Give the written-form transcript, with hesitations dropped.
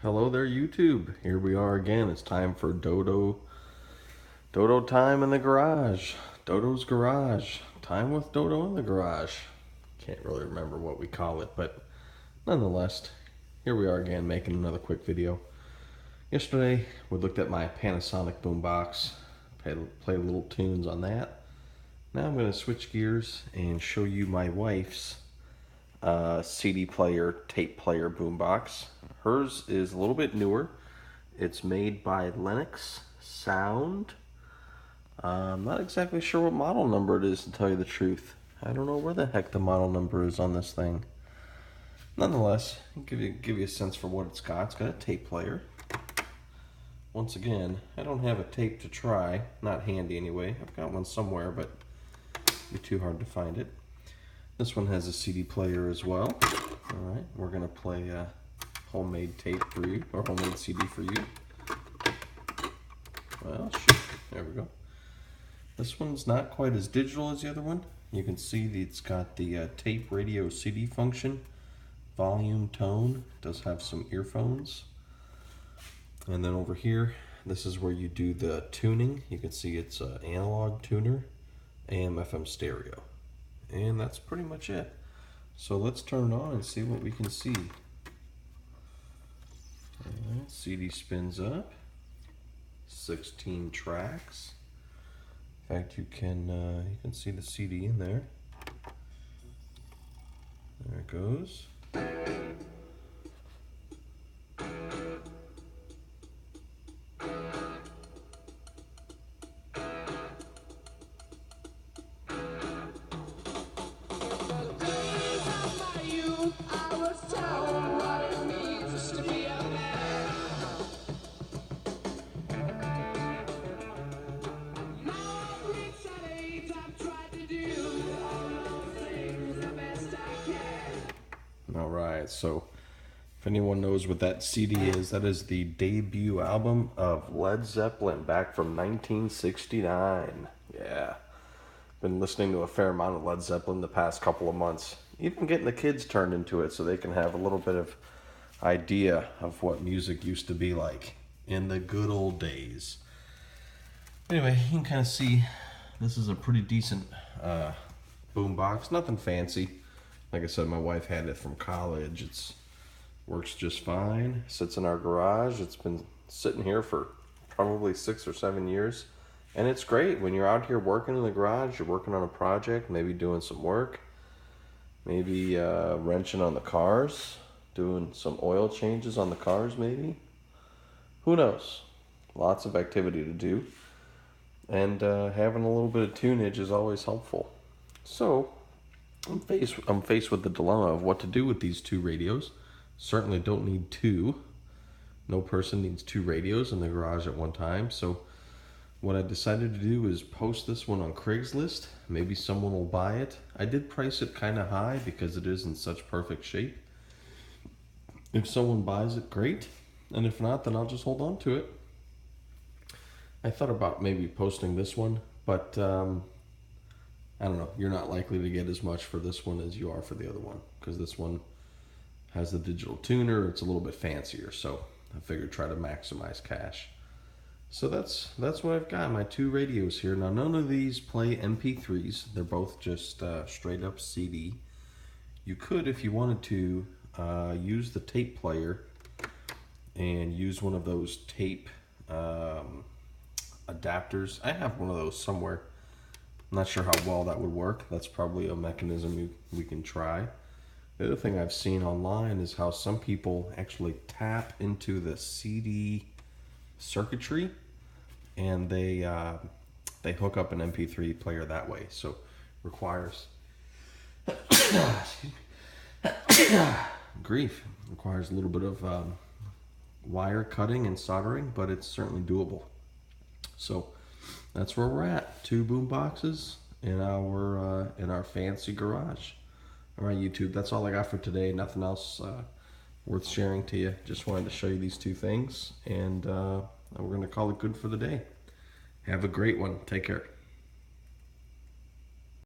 Hello there, YouTube. Here we are again. It's time for Dodo time in the garage. Dodo's garage. Time with Dodo in the garage. Can't really remember what we call it, but nonetheless, here we are again making another quick video. Yesterday, we looked at my Panasonic Boombox, played little tunes on that. Now I'm going to switch gears and show you my wife's CD player, tape player boombox. Hers is a little bit newer. It's made by Lennox Sound. I'm not exactly sure what model number it is, to tell you the truth. I don't know where the heck the model number is on this thing. Nonetheless, I'll give you a sense for what it's got. It's got a tape player. Once again, I don't have a tape to try. Not handy anyway. I've got one somewhere, but it'd be too hard to find it. This one has a CD player as well. Alright, we're going to play a homemade tape for you, or homemade CD for you. Well, shoot, there we go. This one's not quite as digital as the other one. You can see that it's got the tape radio CD function, volume, tone. It does have some earphones. And then over here, this is where you do the tuning. You can see it's an analog tuner, AM, FM stereo. And that's pretty much it. So let's turn it on and see what we can see. Alright, CD spins up. 16 tracks. In fact, you can see the CD in there. There it goes. Alright, so if anyone knows what that CD is, that is the debut album of Led Zeppelin back from 1969. Yeah, been listening to a fair amount of Led Zeppelin the past couple of months. Even getting the kids turned into it so they can have a little bit of idea of what music used to be like in the good old days. Anyway, you can kind of see this is a pretty decent boombox. Nothing fancy. Like I said, my wife had it from college. It works just fine. Sits in our garage. It's been sitting here for probably 6 or 7 years. And it's great. When you're out here working in the garage, you're working on a project, maybe doing some work, maybe wrenching on the cars, doing some oil changes on the cars maybe. Who knows? Lots of activity to do. And having a little bit of tunage is always helpful. So I'm faced with the dilemma of what to do with these two radios. Certainly don't need two. No person needs two radios in the garage at one time. So what I decided to do is post this one on Craigslist. Maybe someone will buy it. I did price it kind of high because it is in such perfect shape. If someone buys it, great. And if not, then I'll just hold on to it. I thought about maybe posting this one, but I don't know, you're not likely to get as much for this one as you are for the other one, because this one has the digital tuner. It's a little bit fancier, so I figured try to maximize cash. So that's what I've got, my two radios here. Now none of these play MP3s. They're both just straight up CD. You could, if you wanted to, use the tape player and use one of those tape adapters. I have one of those somewhere. I'm not sure how well that would work. That's probably a mechanism we can try. The other thing I've seen online is how some people actually tap into the CD circuitry and they hook up an MP3 player that way. So requires grief. Requires a little bit of wire cutting and soldering, but it's certainly doable. So that's where we're at. Two boom boxes in our fancy garage. All right, YouTube, that's all I got for today. Nothing else worth sharing to you. Just wanted to show you these two things, and we're going to call it good for the day. Have a great one. Take care.